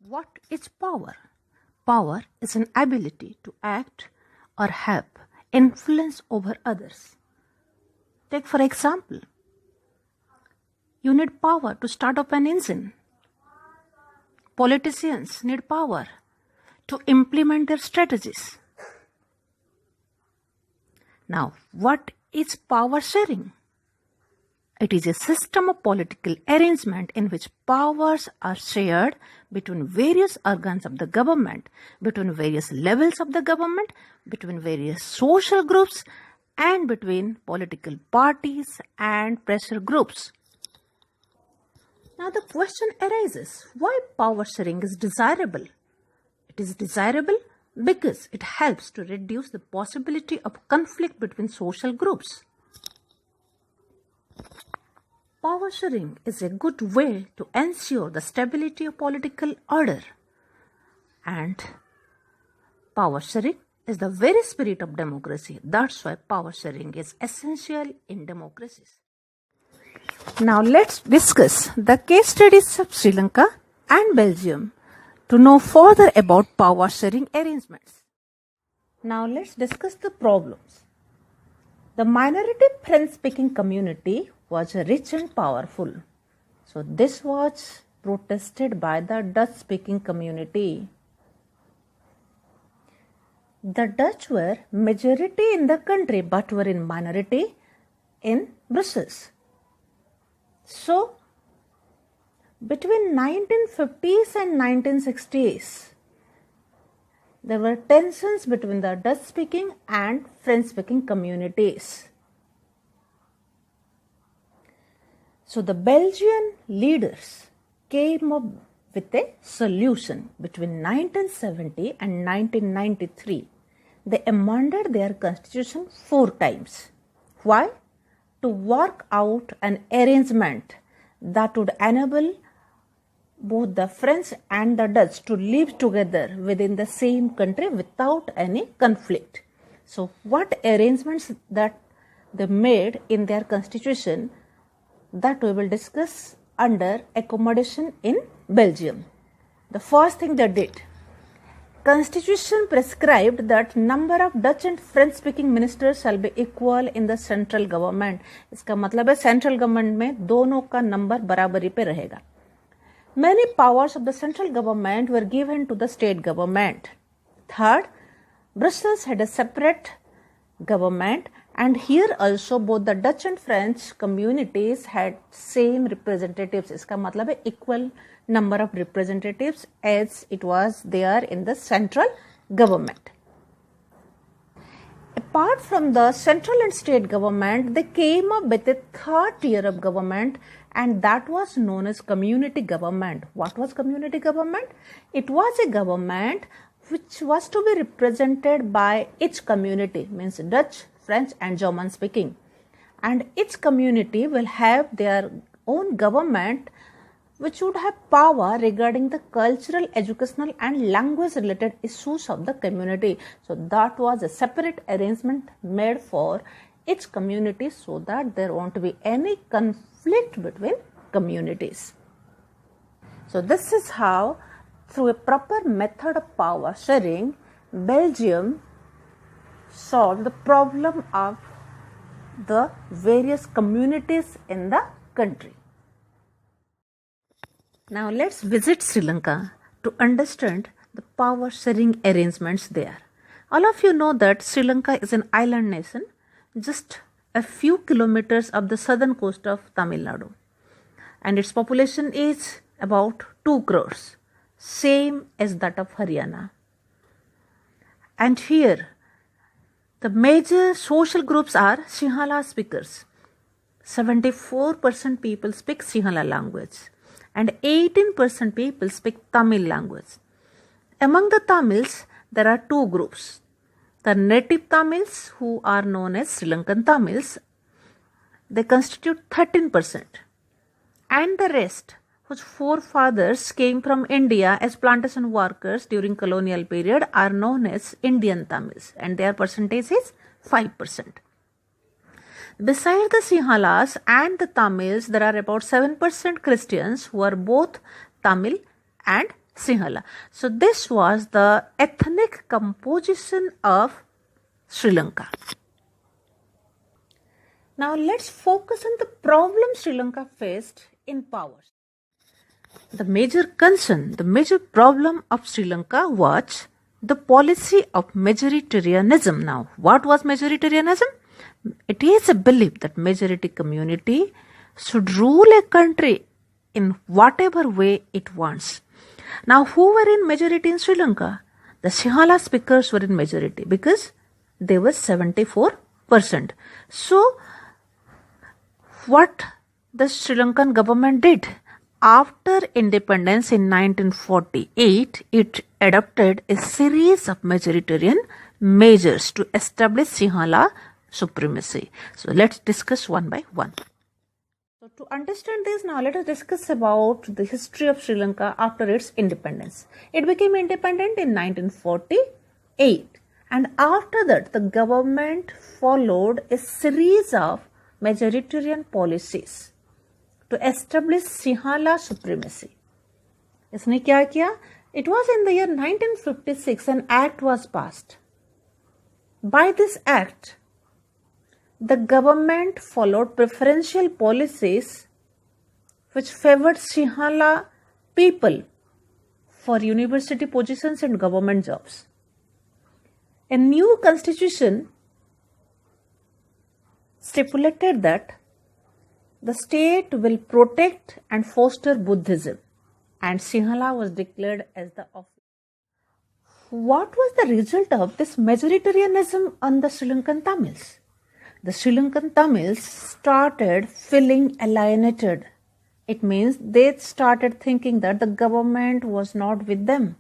What is power? Power is an ability to act or have influence over others. Take for example, you need power to start up an engine. Politicians need power to implement their strategies. Now, what is power sharing? It is a system of political arrangement in which powers are shared between various organs of the government, between various levels of the government, between various social groups, and between political parties and pressure groups. Now the question arises, why power sharing is desirable? It is desirable because it helps to reduce the possibility of conflict between social groups. Power sharing is a good way to ensure the stability of political order, and power sharing is the very spirit of democracy. That's why power sharing is essential in democracies. Now let's discuss the case studies of Sri Lanka and Belgium to know further about power sharing arrangements. Now let's discuss the problems. The minority French-speaking community was rich and powerful. So this was protested by the Dutch-speaking community. The Dutch were majority in the country but were in minority in Brussels. So between 1950s and 1960s, there were tensions between the Dutch-speaking and French-speaking communities. So the Belgian leaders came up with a solution between 1970 and 1993. They amended their constitution 4 times. Why? To work out an arrangement that would enable both the French and the Dutch to live together within the same country without any conflict. So what arrangements that they made in their constitution, that we will discuss under accommodation in Belgium. The first thing they did, constitution prescribed that number of Dutch and French speaking ministers shall be equal in the central government. इसका मतलब है central government में दोनों का number बराबरी पे रहेगा. Many powers of the central government were given to the state government. Third, Brussels had a separate government, and here also both the Dutch and French communities had same representatives. इसका मतलब है equal number of representatives as it was there in the central government. Apart from the central and state government, they came up with a third tier of government, and that was known as community government. What was community government? It was a government which was to be represented by each community, means Dutch, French and German speaking. And each community will have their own government which would have power regarding the cultural, educational and language related issues of the community. So that was a separate arrangement made for each community so that there won't be any conflict between communities. So this is how, through a proper method of power sharing, Belgium solved the problem of the various communities in the country. Now let's visit Sri Lanka to understand the power sharing arrangements there. All of you know that Sri Lanka is an island nation just a few kilometers up the southern coast of Tamil Nadu, and its population is about 2 crores, same as that of Haryana. And here the major social groups are Sinhala speakers. 74% people speak Sinhala language and 18% people speak Tamil language. Among the Tamils, there are 2 groups. The native Tamils, who are known as Sri Lankan Tamils, they constitute 13%. And the rest, whose forefathers came from India as plantation workers during colonial period, are known as Indian Tamils, and their percentage is 5%. Besides the Sinhalas and the Tamils, there are about 7% Christians who are both Tamil and Sinhala. So this was the ethnic composition of Sri Lanka. Now let's focus on the problem Sri Lanka faced in power. The major concern, the major problem of Sri Lanka was the policy of majoritarianism. Now, what was majoritarianism? It is a belief that majority community should rule a country in whatever way it wants. Now, who were in majority in Sri Lanka? The Sinhala speakers were in majority because they were 74%. So, what the Sri Lankan government did? After independence in 1948, it adopted a series of majoritarian measures to establish Sinhala supremacy. So let's discuss one by one. So to understand this, now let us discuss about the history of Sri Lanka after its independence. It became independent in 1948, and after that the government followed a series of majoritarian policies to establish Sinhala supremacy. इसने क्या किया? It was in the year 1956 an act was passed. By this act, the government followed preferential policies which favored Sinhala people for university positions and government jobs. A new constitution stipulated that the state will protect and foster Buddhism, and Sinhala was declared as the office. What was the result of this majoritarianism on the Sri Lankan Tamils? The Sri Lankan Tamils started feeling alienated. It means they started thinking that the government was not with them,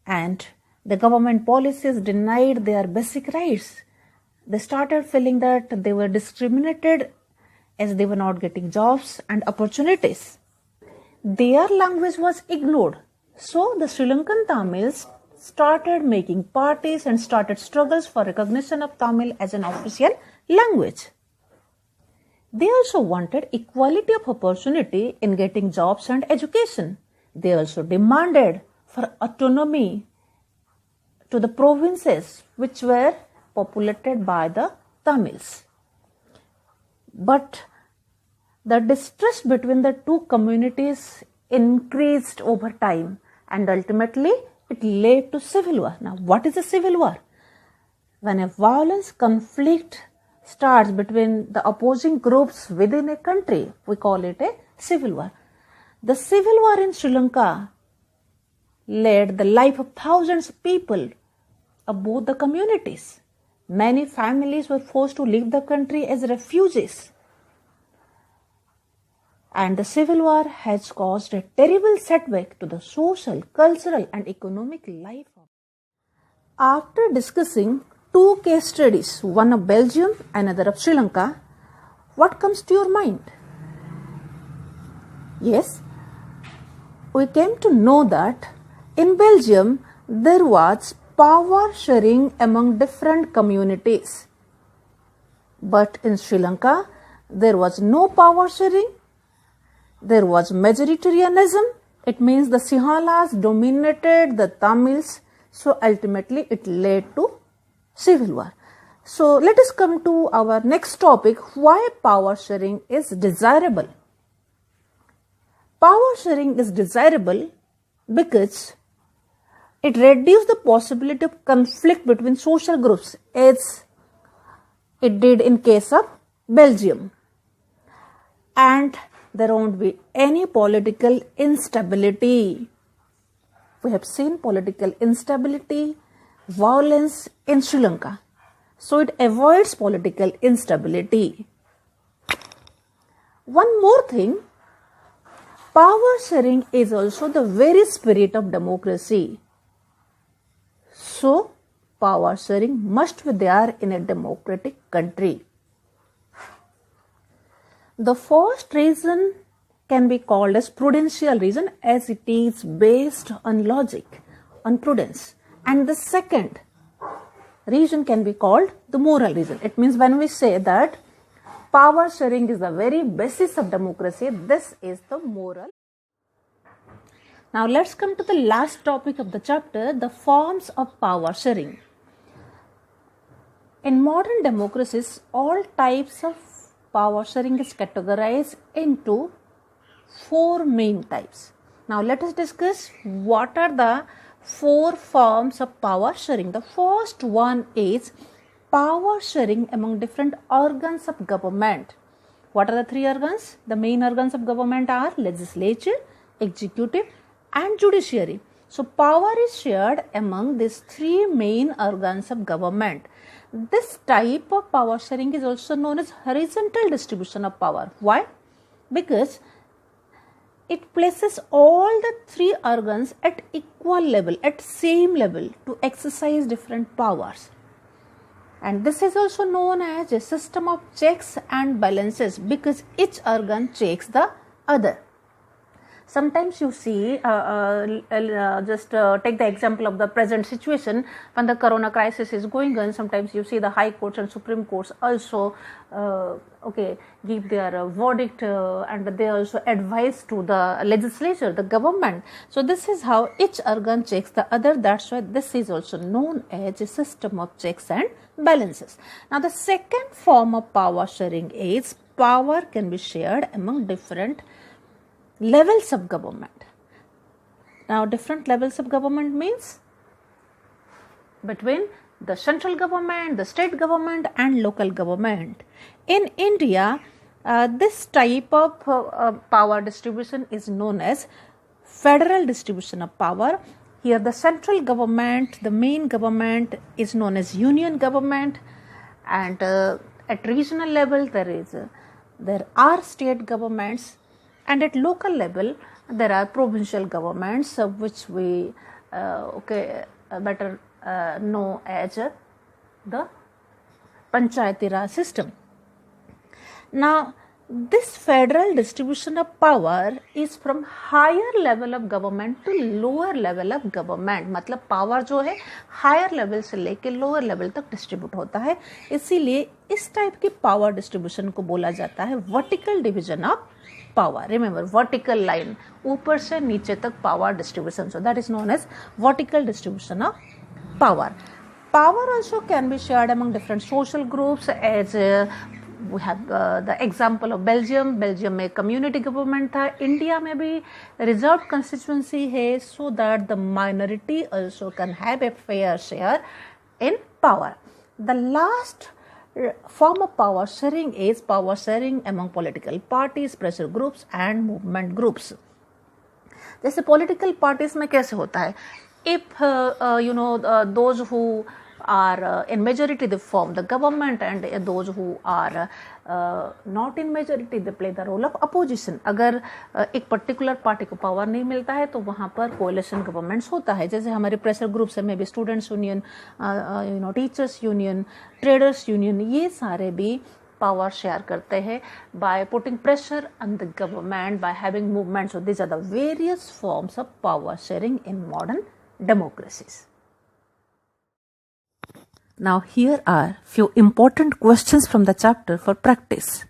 and the government policies denied their basic rights. They started feeling that they were discriminated as they were not getting jobs and opportunities. Their language was ignored. So the Sri Lankan Tamils started making parties and started struggles for recognition of Tamil as an official language. They also wanted equality of opportunity in getting jobs and education. They also demanded for autonomy to the provinces which were populated by the Tamils. But the distrust between the two communities increased over time, and ultimately it led to civil war. Now, what is a civil war? When a violence conflict starts between the opposing groups within a country, we call it a civil war. The civil war in Sri Lanka led the life of thousands of people of both the communities. Many families were forced to leave the country as refugees. And the civil war has caused a terrible setback to the social, cultural and economic life. After discussing two case studies, one of Belgium and another of Sri Lanka, what comes to your mind? Yes, we came to know that in Belgium there was power sharing among different communities. But in Sri Lanka, there was no power sharing. There was majoritarianism. It means the Sinhalas dominated the Tamils. So ultimately it led to civil war. So let us come to our next topic, why power sharing is desirable. Power sharing is desirable because it reduces the possibility of conflict between social groups as it did in case of Belgium. And there won't be any political instability. We have seen political instability, violence in Sri Lanka. So it avoids political instability. One more thing, power sharing is also the very spirit of democracy. So power sharing must be there in a democratic country. The first reason can be called as prudential reason, as it is based on logic, on prudence. And the second reason can be called the moral reason. It means when we say that power sharing is the very basis of democracy, this is the moral. Now let's come to the last topic of the chapter, the forms of power sharing. In modern democracies, all types of power sharing is categorized into 4 main types. Now let us discuss what are the 4 forms of power sharing. The first one is power sharing among different organs of government. What are the 3 organs? The main organs of government are legislature, executive and judiciary. So power is shared among these 3 main organs of government. This type of power sharing is also known as horizontal distribution of power. Why? Because it places all the 3 organs at equal level, at same level to exercise different powers. And this is also known as a system of checks and balances because each organ checks the other. Sometimes you see, take the example of the present situation when the corona crisis is going on. Sometimes you see the high courts and supreme courts also give their verdict and they also advise to the legislature, the government. So this is how each organ checks the other. That's why this is also known as a system of checks and balances. Now the second form of power sharing is power can be shared among different levels of government. Now different levels of government means between the central government, the state government and local government. In India, this type of power distribution is known as federal distribution of power. Here the central government, the main government is known as union government, and at regional level there are state governments, and at local level there are provincial governments which we better know as the Panchayati Raj system. Now this federal distribution of power is from higher level of government to lower level of government. मतलब power जो है higher level से लेके lower level तक distribute होता है, इसीलिए इस टाइप की पावर डिस्ट्रीब्यूशन को बोला जाता है vertical division of power. Remember, vertical line, ऊपर से नीचे तक power distribution. So that is known as vertical distribution of power. Power also can be shared among different social groups, as we have the example of Belgium. Belgium में community government था. India में भी reserved constituency है, so that the minority also can have a fair share in power. The last form of power sharing is power sharing among political parties, pressure groups and movement groups. जैसे political parties में कैसे होता है? If those who are in majority they form the government, and those who are not in majority they play the role of opposition. अगर एक particular party को power नहीं मिलता है तो वहाँ पर coalition governments होता है. जैसे हमारे pressure groups में भी students union, teachers union, traders union, ये सारे भी power share करते हैं by putting pressure on the government, by having movements. So these are the various forms of power sharing in modern democracies. Now here are few important questions from the chapter for practice.